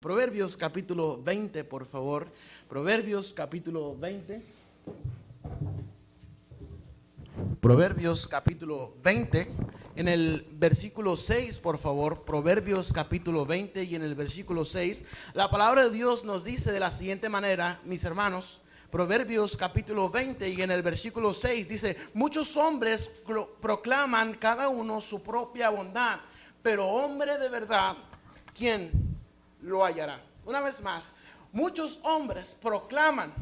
Proverbios capítulo 20, por favor. Proverbios capítulo 20. Proverbios capítulo 20. En el versículo 6, por favor. Proverbios capítulo 20 y en el versículo 6. La palabra de Dios nos dice de la siguiente manera, mis hermanos. Proverbios capítulo 20 y en el versículo 6 dice: muchos hombres proclaman cada uno su propia bondad, pero hombre de verdad, ¿quién lo hallará? Una vez más, muchos hombres proclaman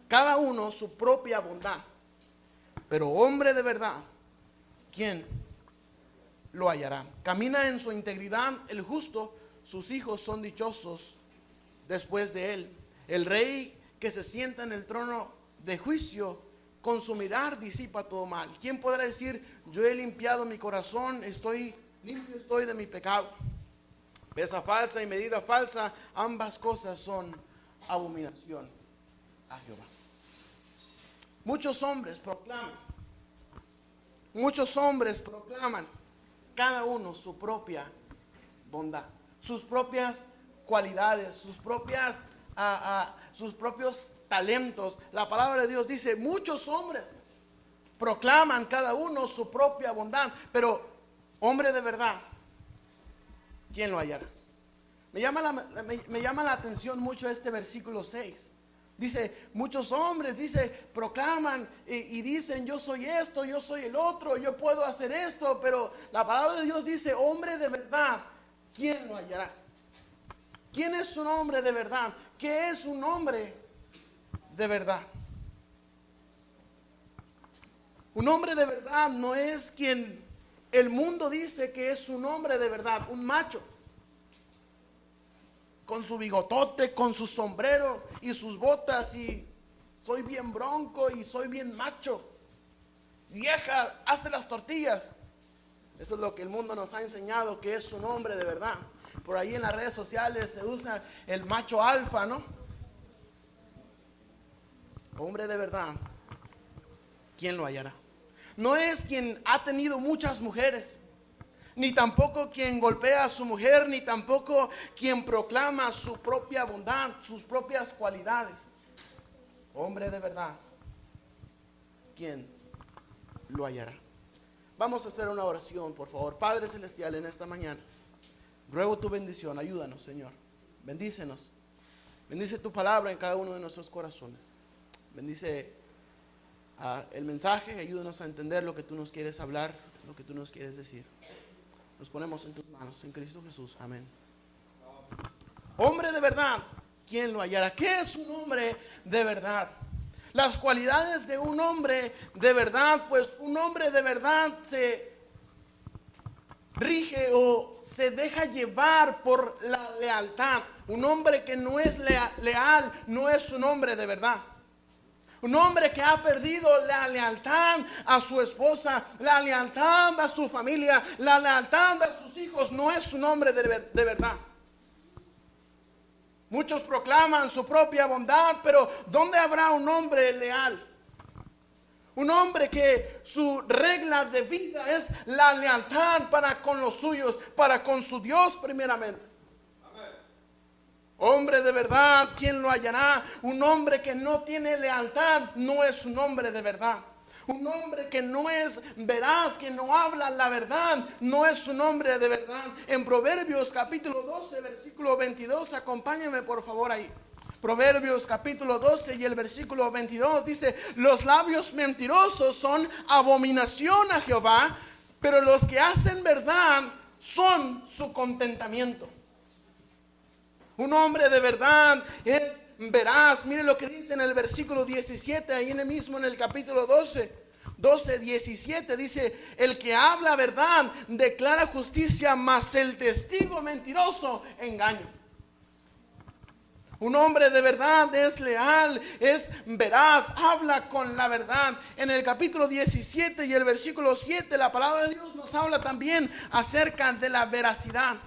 cada uno su propia bondad, pero hombre de verdad, ¿quién lo hallará? Camina en su integridad el justo, sus hijos son dichosos después de él. El rey que se sienta en el trono de juicio, con su mirar disipa todo mal. ¿Quién podrá decir: yo he limpiado mi corazón, limpio estoy de mi pecado? Pesa falsa y medida falsa, ambas cosas son abominación a Jehová. Muchos hombres proclaman cada uno su propia bondad, sus propias cualidades, sus propios talentos. La palabra de Dios dice: muchos hombres proclaman cada uno su propia bondad, pero hombre de verdad, ¿quién lo hallará? Me llama la atención mucho este versículo 6. Dice, muchos hombres, proclaman y dicen: yo soy esto, yo soy el otro, yo puedo hacer esto. Pero la palabra de Dios dice: hombre de verdad, ¿quién lo hallará? ¿Quién es un hombre de verdad? ¿Qué es un hombre de verdad? Un hombre de verdad no es quien el mundo dice que es un hombre de verdad, un macho, con su bigotote, con su sombrero y sus botas, y soy bien bronco y soy bien macho. Vieja, hace las tortillas. Eso es lo que el mundo nos ha enseñado que es un hombre de verdad. Por ahí en las redes sociales se usa el macho alfa, ¿no? Hombre de verdad, ¿quién lo hallará? No es quien ha tenido muchas mujeres, ni tampoco quien golpea a su mujer, ni tampoco quien proclama su propia bondad, sus propias cualidades. Hombre de verdad, ¿quién lo hallará? Vamos a hacer una oración, por favor. Padre Celestial, en esta mañana ruego tu bendición, ayúdanos, Señor. Bendícenos. Bendice tu palabra en cada uno de nuestros corazones. Bendice el mensaje, ayúdanos a entender lo que tú nos quieres hablar, lo que tú nos quieres decir. Nos ponemos en tus manos, en Cristo Jesús. Amén. Hombre de verdad, ¿quién lo hallará? ¿Qué es un hombre de verdad? Las cualidades de un hombre de verdad, pues un hombre de verdad se rige o se deja llevar por la lealtad. Un hombre que no es leal no es un hombre de verdad. Un hombre que ha perdido la lealtad a su esposa, la lealtad a su familia, la lealtad a sus hijos, no es un hombre de verdad. Muchos proclaman su propia bondad, pero ¿dónde habrá un hombre leal? Un hombre que su regla de vida es la lealtad para con los suyos, para con su Dios primeramente. Amén. Hombre de verdad, ¿quién lo hallará? Un hombre que no tiene lealtad no es un hombre de verdad. Un hombre que no es veraz, que no habla la verdad, no es un hombre de verdad. En Proverbios capítulo 12, versículo 22, acompáñenme por favor ahí. Proverbios capítulo 12 y el versículo 22 dice: los labios mentirosos son abominación a Jehová, pero los que hacen verdad son su contentamiento. Un hombre de verdad es veraz. Mire lo que dice en el versículo 17, ahí en el mismo en el capítulo 17 dice: el que habla verdad declara justicia, mas el testigo mentiroso engaña. Un hombre de verdad es leal, es veraz, habla con la verdad. En el capítulo 17 y el versículo 7, la palabra de Dios nos habla también acerca de la veracidad.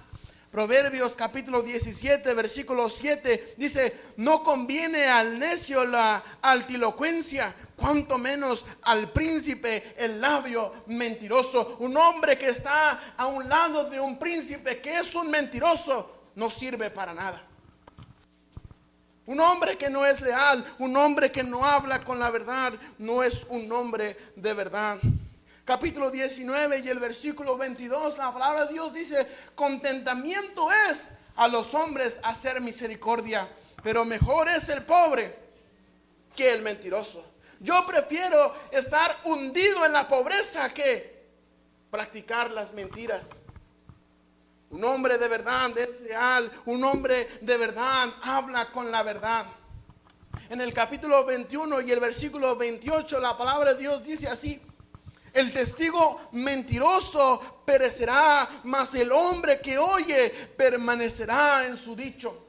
Proverbios capítulo 17, versículo 7 dice: no conviene al necio la altilocuencia, cuanto menos al príncipe el labio mentiroso. Un hombre que está a un lado de un príncipe que es un mentiroso no sirve para nada. Un hombre que no es leal, un hombre que no habla con la verdad, no es un hombre de verdad. Capítulo 19 y el versículo 22, la palabra de Dios dice: contentamiento es a los hombres hacer misericordia, pero mejor es el pobre que el mentiroso. Yo prefiero estar hundido en la pobreza que practicar las mentiras. Un hombre de verdad es leal, un hombre de verdad habla con la verdad. En el capítulo 21 y el versículo 28, la palabra de Dios dice así: el testigo mentiroso perecerá, mas el hombre que oye permanecerá en su dicho.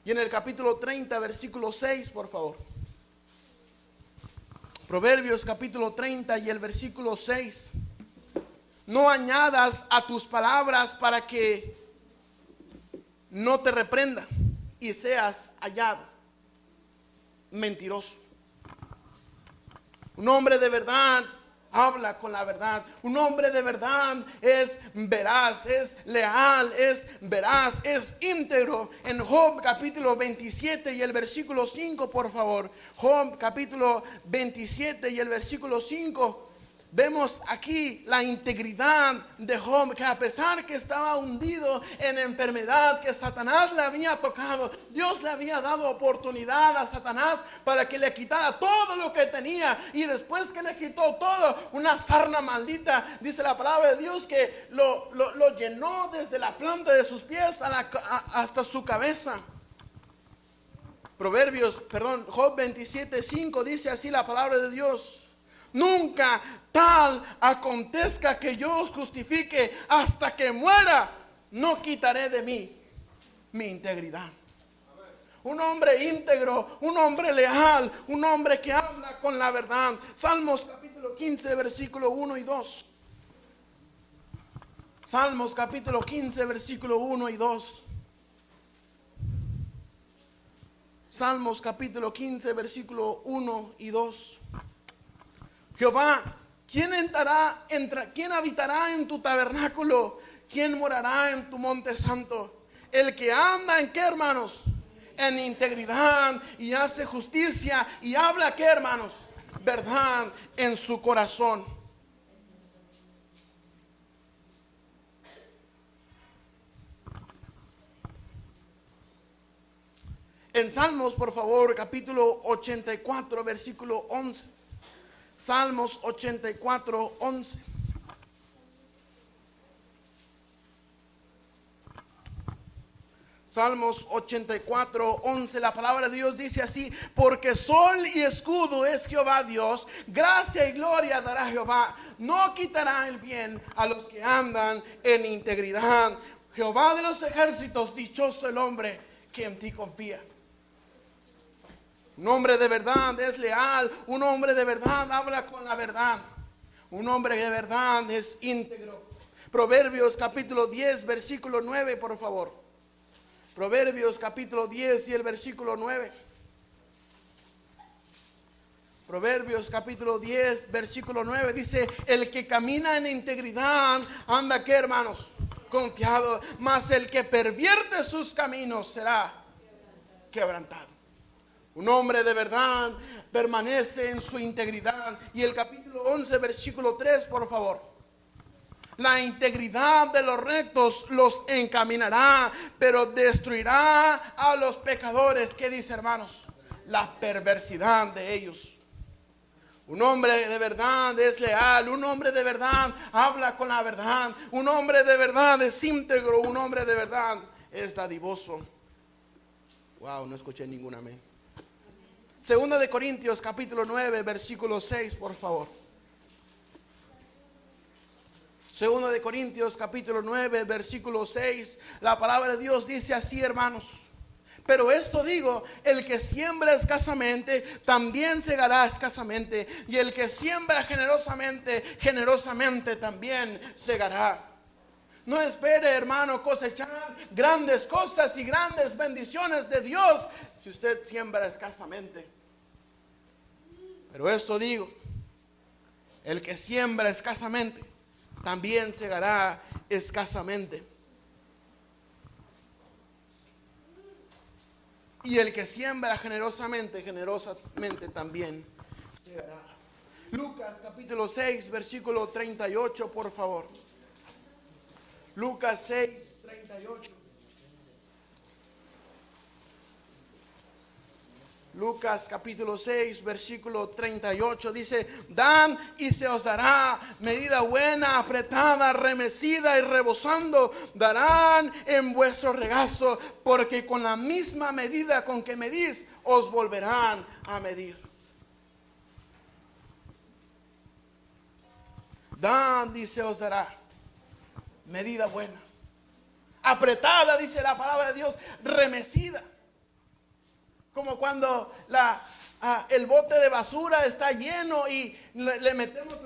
Y en el capítulo 30, versículo 6, por favor. Proverbios capítulo 30 y el versículo 6. No añadas a tus palabras para que no te reprenda y seas hallado mentiroso. Un hombre de verdad habla con la verdad. Un hombre de verdad es veraz, es leal, es veraz, es íntegro. En Job capítulo 27 y el versículo 5, por favor. Job capítulo 27 y el versículo 5. Vemos aquí la integridad de Job, que a pesar que estaba hundido en enfermedad, que Satanás le había tocado, Dios le había dado oportunidad a Satanás para que le quitara todo lo que tenía. Y después que le quitó todo, una sarna maldita, dice la palabra de Dios, que lo llenó desde la planta de sus pies hasta su cabeza. Job 27:5 dice así la palabra de Dios: nunca tal acontezca que yo os justifique, hasta que muera no quitaré de mí mi integridad. Un hombre íntegro, un hombre leal, un hombre que habla con la verdad. Salmos capítulo 15, versículo 1 y 2. Salmos capítulo 15, versículo 1 y 2. Salmos capítulo 15, versículo 1 y 2. Jehová, ¿quién habitará en tu tabernáculo? ¿Quién morará en tu monte santo? El que anda en qué, hermanos, en integridad y hace justicia y habla qué, hermanos, verdad en su corazón. En Salmos, por favor, capítulo 84, versículo 11. Salmos 84, 11. Salmos 84, 11. La palabra de Dios dice así: porque sol y escudo es Jehová Dios, gracia y gloria dará Jehová, no quitará el bien a los que andan en integridad. Jehová de los ejércitos, dichoso el hombre que en ti confía. Un hombre de verdad es leal, un hombre de verdad habla con la verdad, un hombre de verdad es íntegro. Proverbios capítulo 10, versículo 9, por favor. Proverbios capítulo 10 y el versículo 9. Proverbios capítulo 10, versículo 9 dice: el que camina en integridad anda, ¿qué, hermanos? Confiado, mas el que pervierte sus caminos será quebrantado. Un hombre de verdad permanece en su integridad. Y el capítulo 11, versículo 3, por favor. La integridad de los rectos los encaminará, pero destruirá a los pecadores. ¿Qué dice, hermanos? La perversidad de ellos. Un hombre de verdad es leal, un hombre de verdad habla con la verdad, un hombre de verdad es íntegro, un hombre de verdad es dadivoso. Wow, no escuché ningún amén. Segunda de Corintios capítulo 9, versículo 6, por favor. Segunda de Corintios capítulo 9, versículo 6. La palabra de Dios dice así, hermanos: pero esto digo, el que siembra escasamente, también segará escasamente. Y el que siembra generosamente, generosamente también segará. No espere, hermano, cosechar grandes cosas y grandes bendiciones de Dios si usted siembra escasamente. Pero esto digo, el que siembra escasamente, también segará escasamente. Y el que siembra generosamente, generosamente también segará. Lucas capítulo 6, versículo 38, por favor. Lucas 6, 38. Lucas capítulo 6, versículo 38 dice: dan y se os dará, medida buena, apretada, remecida y rebosando, darán en vuestro regazo, porque con la misma medida con que medís, os volverán a medir. Dan y se os dará, medida buena, apretada, dice la palabra de Dios, remecida. Como cuando el bote de basura está lleno y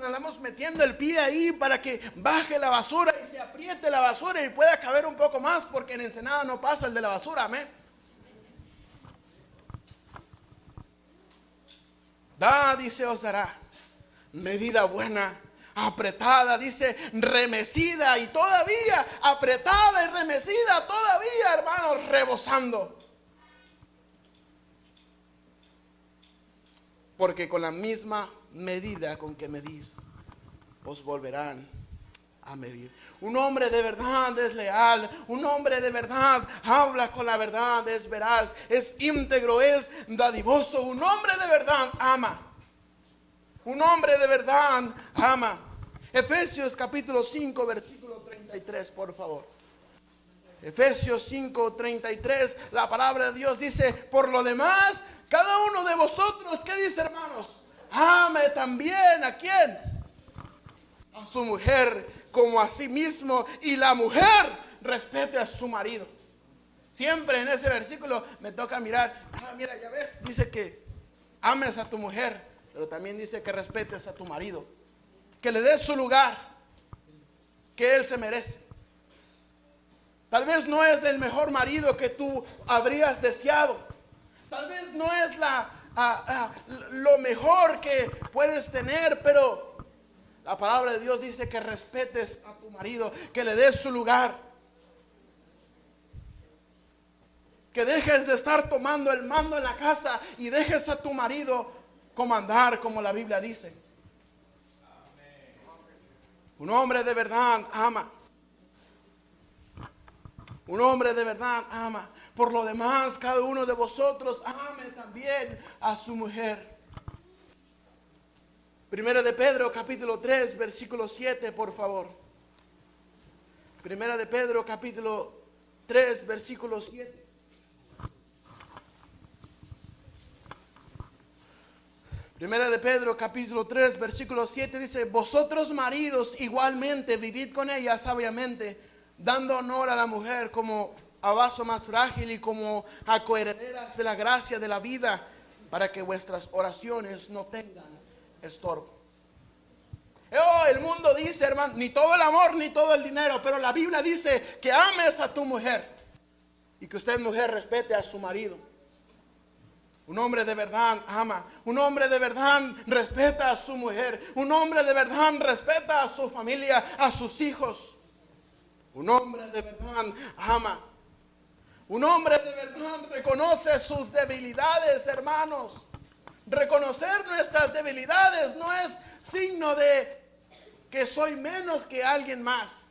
andamos metiendo el pie ahí para que baje la basura y se apriete la basura y pueda caber un poco más, porque en Ensenada no pasa el de la basura, amén. Da, dice, os dará, medida buena, apretada, dice, remecida, y todavía apretada y remecida, todavía, hermanos, rebosando. Porque con la misma medida con que medís, os volverán a medir. Un hombre de verdad es leal, un hombre de verdad habla con la verdad, es veraz, es íntegro, es dadivoso. Un hombre de verdad ama. Un hombre de verdad ama. Efesios capítulo 5, versículo 33, por favor. Efesios 5, 33, la palabra de Dios dice: por lo demás, cada uno de vosotros, ¿qué dice, hermanos? Ame también, ¿a quién? A su mujer como a sí mismo, y la mujer respete a su marido. Siempre en ese versículo me toca mirar, mira, ya ves, dice que ames a tu mujer, pero también dice que respetes a tu marido, que le des su lugar que él se merece. Tal vez no es el mejor marido que tú habrías deseado. Tal vez no es lo mejor que puedes tener, pero la palabra de Dios dice que respetes a tu marido, que le des su lugar, que dejes de estar tomando el mando en la casa y dejes a tu marido comandar, como la Biblia dice. Un hombre de verdad ama. Un hombre de verdad ama. Por lo demás, cada uno de vosotros ame también a su mujer. Primera de Pedro, capítulo 3, versículo 7, por favor. Primera de Pedro, capítulo 3, versículo 7. Primera de Pedro, capítulo 3, versículo 7 dice: vosotros maridos igualmente vivid con ella sabiamente, dando honor a la mujer como a vaso más frágil y como a coherederas de la gracia de la vida, para que vuestras oraciones no tengan estorbo. El mundo dice, hermano, ni todo el amor ni todo el dinero, pero la Biblia dice que ames a tu mujer y que usted, mujer, respete a su marido. Un hombre de verdad ama. Un hombre de verdad respeta a su mujer. Un hombre de verdad respeta a su familia, a sus hijos. Un hombre de verdad ama. Un hombre de verdad reconoce sus debilidades, hermanos. Reconocer nuestras debilidades no es signo de que soy menos que alguien más.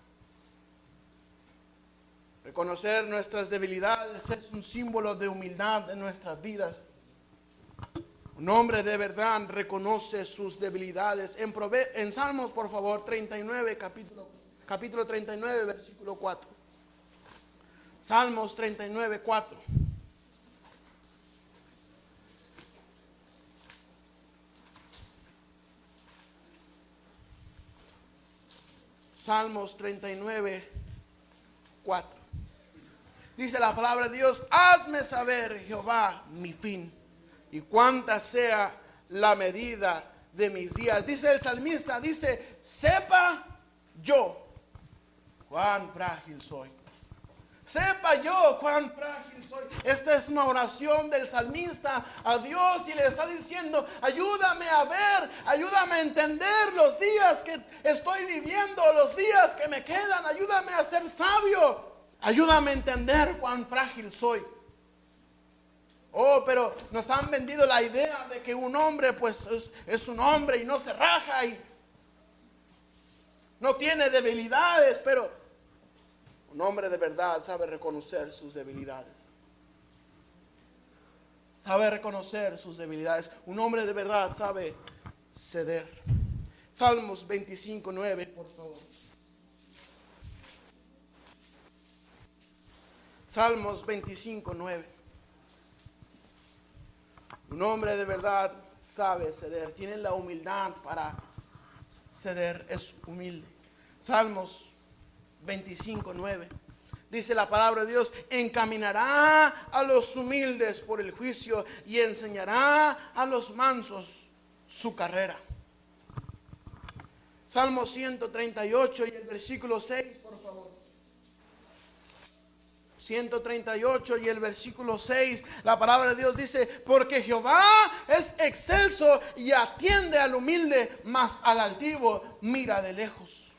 Reconocer nuestras debilidades es un símbolo de humildad en nuestras vidas. Un hombre de verdad reconoce sus debilidades. En Salmos, por favor, 39, capítulo 39, versículo 4. Salmos 39, 4. Salmos 39, 4. Dice la palabra de Dios: hazme saber, Jehová, mi fin, y cuánta sea la medida de mis días. Dice el salmista, dice: sepa yo cuán frágil soy. sepa yo cuán frágil soy. Esta es una oración del salmista a Dios y le está diciendo, ayúdame a ver, ayúdame a entender los días que estoy viviendo, los días que me quedan, ayúdame a ser sabio, ayúdame a entender cuán frágil soy. Oh, pero nos han vendido la idea de que un hombre pues es un hombre y no se raja y no tiene debilidades, pero un hombre de verdad sabe reconocer sus debilidades. Sabe reconocer sus debilidades. Un hombre de verdad sabe ceder. Salmos 25:9, por favor. Salmos 25:9. Un hombre de verdad sabe ceder. Tiene la humildad para ceder. Es humilde. Salmos 25:9. Dice la palabra de Dios, encaminará a los humildes por el juicio y enseñará a los mansos su carrera. Salmo 138 y el versículo 6, por favor. 138 y el versículo 6, la palabra de Dios dice, porque Jehová es excelso y atiende al humilde, mas al altivo mira de lejos.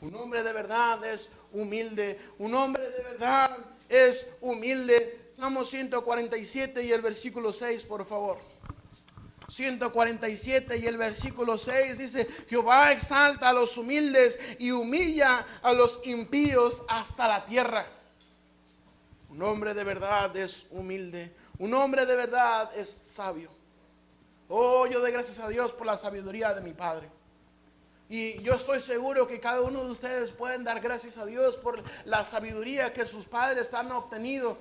Un hombre de verdad es humilde, un hombre de verdad es humilde. Salmo 147 y el versículo 6, por favor. 147 y el versículo 6 dice, Jehová exalta a los humildes y humilla a los impíos hasta la tierra. Un hombre de verdad es humilde, un hombre de verdad es sabio. Oh, yo doy gracias a Dios por la sabiduría de mi Padre. Y yo estoy seguro que cada uno de ustedes pueden dar gracias a Dios por la sabiduría que sus padres han obtenido.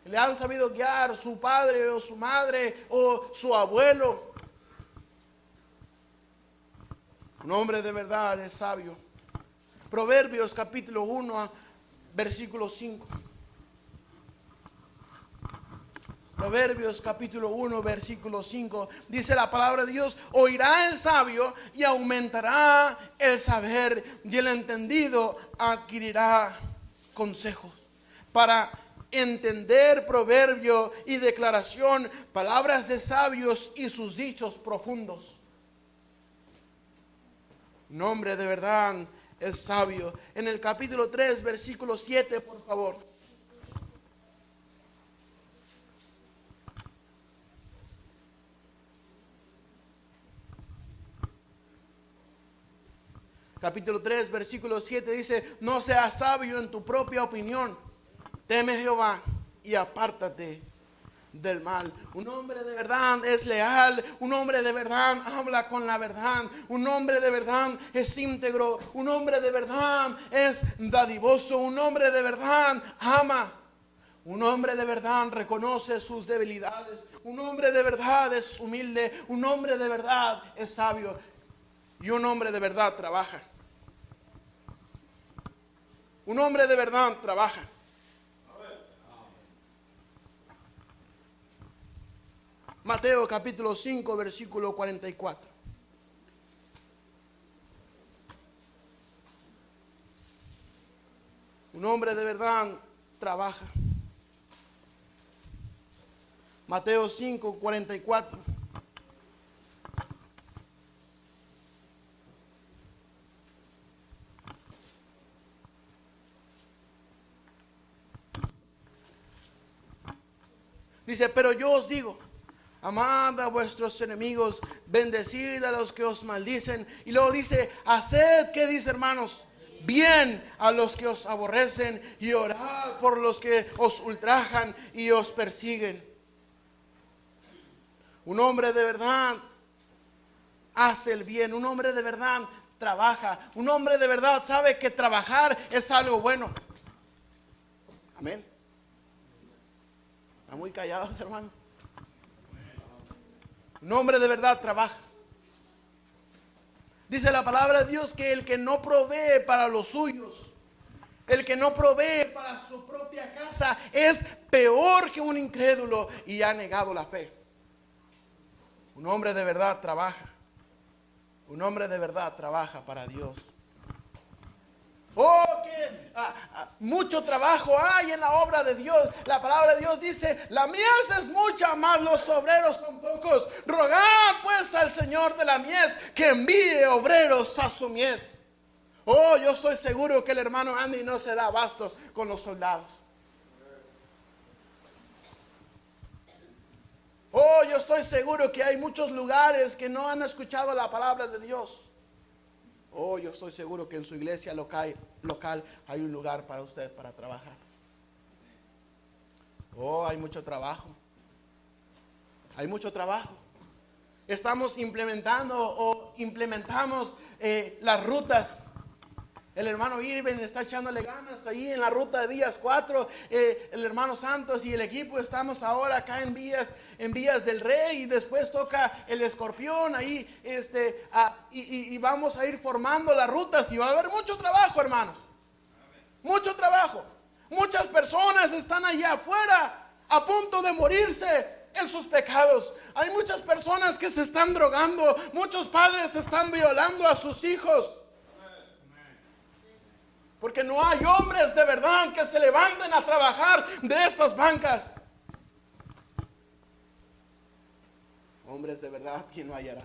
Le han sabido guiar su padre o su madre o su abuelo. Un hombre de verdad es sabio. Proverbios capítulo 1, versículo 5. Proverbios capítulo 1, versículo 5, dice la palabra de Dios, oirá el sabio y aumentará el saber, y el entendido adquirirá consejos. Para entender proverbio y declaración, palabras de sabios y sus dichos profundos. Un hombre de verdad es sabio. En el capítulo 3, versículo 7, por favor. Capítulo 3, versículo 7 dice, no seas sabio en tu propia opinión, teme a Jehová y apártate del mal. Un hombre de verdad es leal, un hombre de verdad habla con la verdad, un hombre de verdad es íntegro, un hombre de verdad es dadivoso, un hombre de verdad ama. Un hombre de verdad reconoce sus debilidades, un hombre de verdad es humilde, un hombre de verdad es sabio. Y un hombre de verdad trabaja. Un hombre de verdad trabaja. Mateo capítulo 5, versículo 44. Un hombre de verdad trabaja. Mateo 5, 44. Dice, pero yo os digo, amad a vuestros enemigos, bendecid a los que os maldicen. Y luego dice, haced, ¿qué dice, hermanos? Bien a los que os aborrecen y orad por los que os ultrajan y os persiguen. Un hombre de verdad hace el bien, un hombre de verdad trabaja, un hombre de verdad sabe que trabajar es algo bueno. Amén. Están muy callados, hermanos. Un hombre de verdad trabaja. Dice la palabra de Dios que el que no provee para los suyos, el que no provee para su propia casa, es peor que un incrédulo y ha negado la fe. Un hombre de verdad trabaja. Un hombre de verdad trabaja para Dios. Oh, que mucho trabajo hay en la obra de Dios. La palabra de Dios dice, la mies es mucha, mas los obreros son pocos. Rogad pues al Señor de la mies que envíe obreros a su mies. Oh, yo estoy seguro que el hermano Andy no se da abasto con los soldados. Oh, yo estoy seguro que hay muchos lugares que no han escuchado la palabra de Dios. Oh, yo estoy seguro que en su iglesia local hay un lugar para usted para trabajar. Oh, hay mucho trabajo. Hay mucho trabajo. Estamos implementamos las rutas. El hermano Irving está echándole ganas ahí en la ruta de Vías 4. El hermano Santos y el equipo estamos ahora acá en Vías del Rey. Y después toca el Escorpión ahí. Y vamos a ir formando las rutas. Y va a haber mucho trabajo, hermanos. Mucho trabajo. Muchas personas están allá afuera a punto de morirse en sus pecados. Hay muchas personas que se están drogando. Muchos padres están violando a sus hijos. Porque no hay hombres de verdad que se levanten a trabajar de estas bancas. Hombres de verdad, ¿quién lo hallará?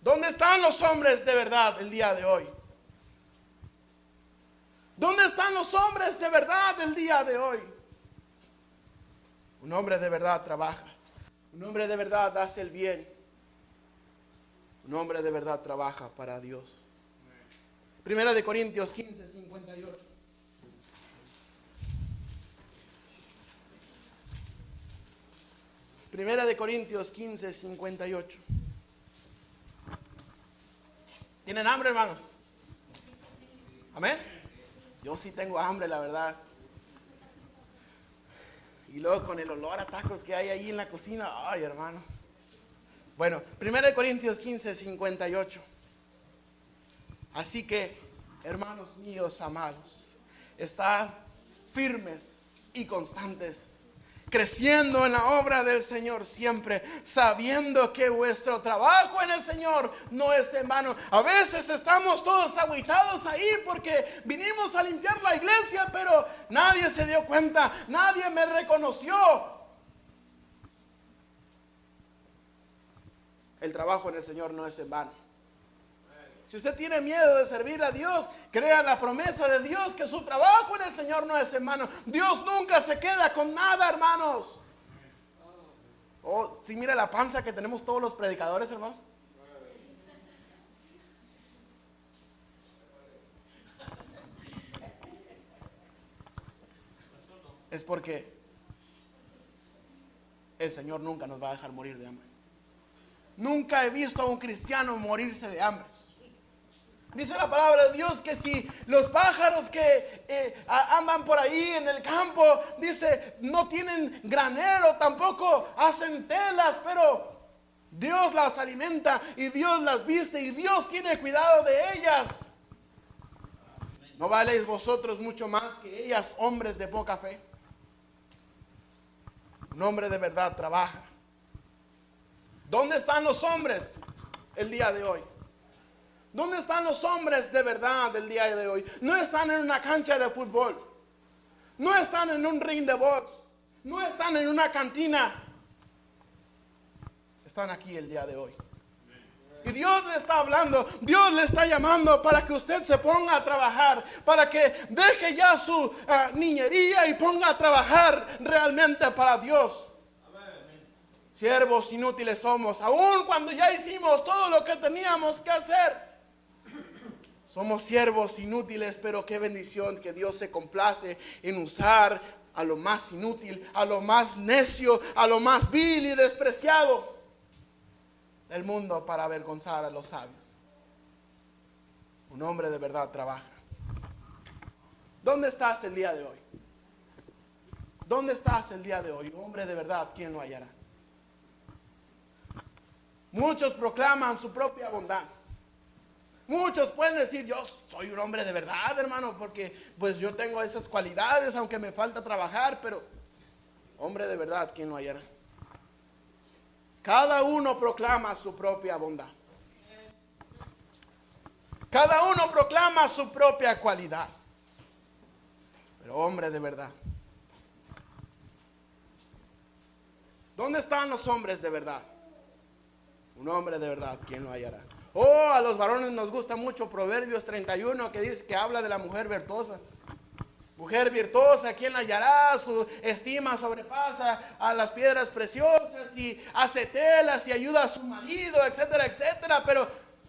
¿Dónde están los hombres de verdad el día de hoy? ¿Dónde están los hombres de verdad el día de hoy? Un hombre de verdad trabaja. Un hombre de verdad hace el bien. Un hombre de verdad trabaja para Dios. Primera de Corintios 15, 58. Primera de Corintios 15, 58. ¿Tienen hambre, hermanos? ¿Amén? Yo sí tengo hambre, la verdad. Y luego con el olor a tacos que hay ahí en la cocina. Ay, hermano. Bueno, Primera de Corintios 15, 58. Así que, hermanos míos amados, estad firmes y constantes, creciendo en la obra del Señor siempre, sabiendo que vuestro trabajo en el Señor no es en vano. A veces estamos todos agüitados ahí porque vinimos a limpiar la iglesia, pero nadie se dio cuenta, nadie me reconoció. El trabajo en el Señor no es en vano. Si usted tiene miedo de servir a Dios, crea la promesa de Dios que su trabajo en el Señor no es en vano. Dios nunca se queda con nada, hermanos. Oh, sí, mira la panza que tenemos todos los predicadores, hermanos. Es porque el Señor nunca nos va a dejar morir de hambre. Nunca he visto a un cristiano morirse de hambre. Dice la palabra de Dios que si los pájaros que andan por ahí en el campo, dice, no tienen granero, tampoco hacen telas, pero Dios las alimenta y Dios las viste y Dios tiene cuidado de ellas. ¿No valéis vosotros mucho más que ellas, hombres de poca fe? Un hombre de verdad trabaja. ¿Dónde están los hombres el día de hoy? ¿Dónde están los hombres de verdad el día de hoy? No están en una cancha de fútbol. No están en un ring de box. No están en una cantina. Están aquí el día de hoy. Y Dios le está hablando, Dios le está llamando para que usted se ponga a trabajar, para que deje ya su niñería y ponga a trabajar realmente para Dios. Siervos inútiles somos, aun cuando ya hicimos todo lo que teníamos que hacer. Somos siervos inútiles, pero qué bendición que Dios se complace en usar a lo más inútil, a lo más necio, a lo más vil y despreciado del mundo para avergonzar a los sabios. Un hombre de verdad trabaja. ¿Dónde estás el día de hoy? ¿Dónde estás el día de hoy? Hombre de verdad, ¿quién lo hallará? Muchos proclaman su propia bondad. Muchos pueden decir, yo soy un hombre de verdad, hermano, porque pues yo tengo esas cualidades, aunque me falta trabajar, pero hombre de verdad, ¿quién lo hallará? Cada uno proclama su propia bondad. Cada uno proclama su propia cualidad. Pero hombre de verdad. ¿Dónde están los hombres de verdad? Un hombre de verdad, ¿quién lo hallará? Oh, a los varones nos gusta mucho Proverbios 31 que dice que habla de la mujer virtuosa. Mujer virtuosa, ¿quién la hallará? Su estima sobrepasa a las piedras preciosas y hace telas y ayuda a su marido, etcétera, etcétera. Pero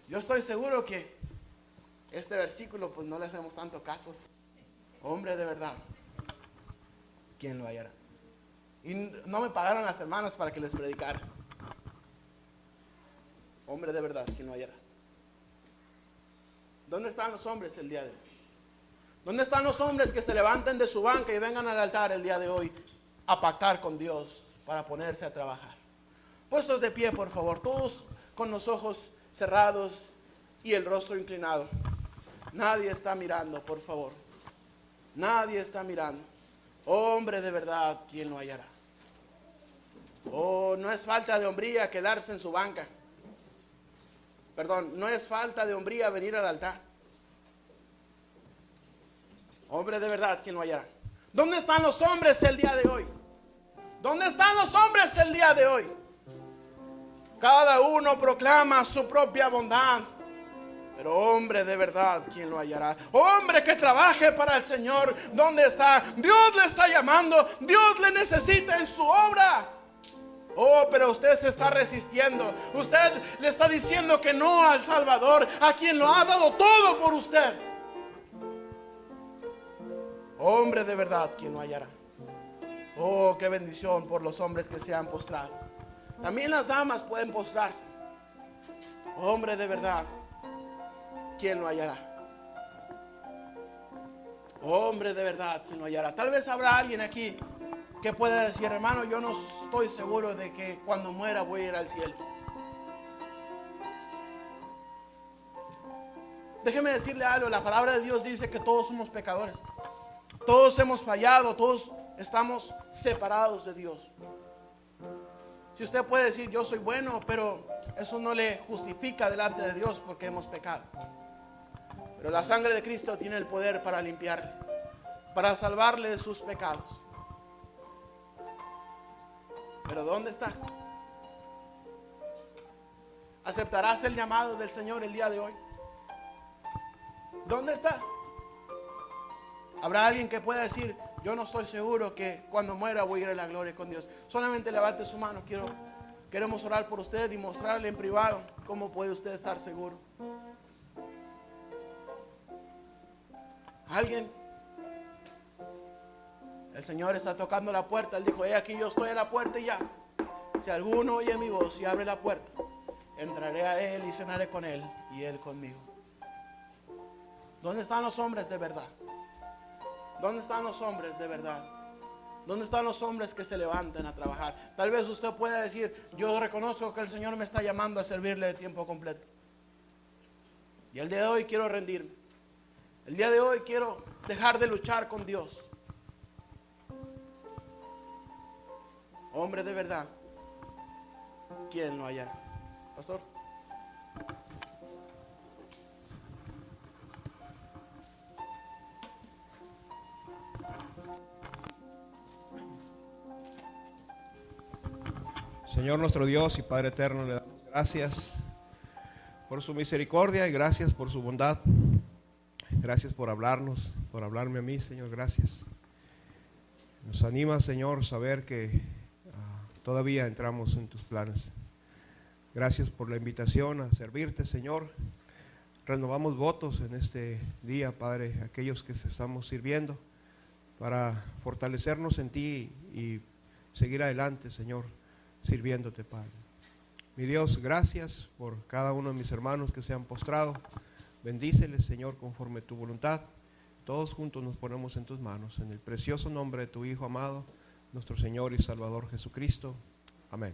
yo estoy seguro que este versículo pues no le hacemos tanto caso. Hombre de verdad, ¿quién lo hallará? Y no me pagaron las hermanas para que les predicara. Hombre de verdad, ¿quién lo hallará? ¿Dónde están los hombres el día de hoy? ¿Dónde están los hombres que se levanten de su banca y vengan al altar el día de hoy a pactar con Dios para ponerse a trabajar? Puestos de pie, por favor, todos con los ojos cerrados y el rostro inclinado. Nadie está mirando, por favor. Nadie está mirando. Hombre de verdad, ¿quién lo hallará? Oh, no es falta de hombría quedarse en su banca. Perdón, no es falta de hombría venir al altar. Hombre de verdad, ¿quién lo hallará? ¿Dónde están los hombres el día de hoy? ¿Dónde están los hombres el día de hoy? Cada uno proclama su propia bondad. Pero hombre de verdad, ¿quién lo hallará? Hombre que trabaje para el Señor, ¿dónde está? Dios le está llamando, Dios le necesita en su obra. Oh, pero usted se está resistiendo. Usted le está diciendo que no al Salvador, a quien lo ha dado todo por usted. Hombre de verdad, ¿quién lo hallará? Oh, qué bendición por los hombres que se han postrado. También las damas pueden postrarse. Hombre de verdad, ¿quién lo hallará? Hombre de verdad, ¿quién lo hallará? Tal vez habrá alguien aquí que pueda decir, hermano, yo no estoy seguro de que cuando muera voy a ir al cielo. Déjeme decirle algo, la palabra de Dios dice que todos somos pecadores. Todos hemos fallado, todos estamos separados de Dios. Si usted puede decir, yo soy bueno, pero eso no le justifica delante de Dios porque hemos pecado. Pero la sangre de Cristo tiene el poder para limpiarle, para salvarle de sus pecados. Pero ¿dónde estás? ¿Aceptarás el llamado del Señor el día de hoy? ¿Dónde estás? ¿Habrá alguien que pueda decir, yo no estoy seguro que cuando muera voy a ir a la gloria con Dios? Solamente levante su mano. Queremos orar por usted y mostrarle en privado cómo puede usted estar seguro. ¿Alguien? El Señor está tocando la puerta. Él dijo, aquí yo estoy a la puerta y ya. Si alguno oye mi voz y abre la puerta, entraré a Él y cenaré con Él y Él conmigo. ¿Dónde están los hombres de verdad? ¿Dónde están los hombres de verdad? ¿Dónde están los hombres que se levanten a trabajar? Tal vez usted pueda decir, yo reconozco que el Señor me está llamando a servirle de tiempo completo. Y el día de hoy quiero rendirme. El día de hoy quiero dejar de luchar con Dios. Hombre de verdad, ¿quién lo hallará? Pastor. Señor nuestro Dios y Padre eterno, le damos gracias por su misericordia y gracias por su bondad. Gracias por hablarnos, por hablarme a mí, Señor, gracias. Nos anima, Señor, saber que todavía entramos en tus planes. Gracias por la invitación a servirte, Señor. Renovamos votos en este día, Padre, aquellos que estamos sirviendo, para fortalecernos en ti y seguir adelante, Señor, sirviéndote, Padre. Mi Dios, gracias por cada uno de mis hermanos que se han postrado. Bendíceles, Señor, conforme tu voluntad. Todos juntos nos ponemos en tus manos, en el precioso nombre de tu Hijo amado, nuestro Señor y Salvador Jesucristo. Amén.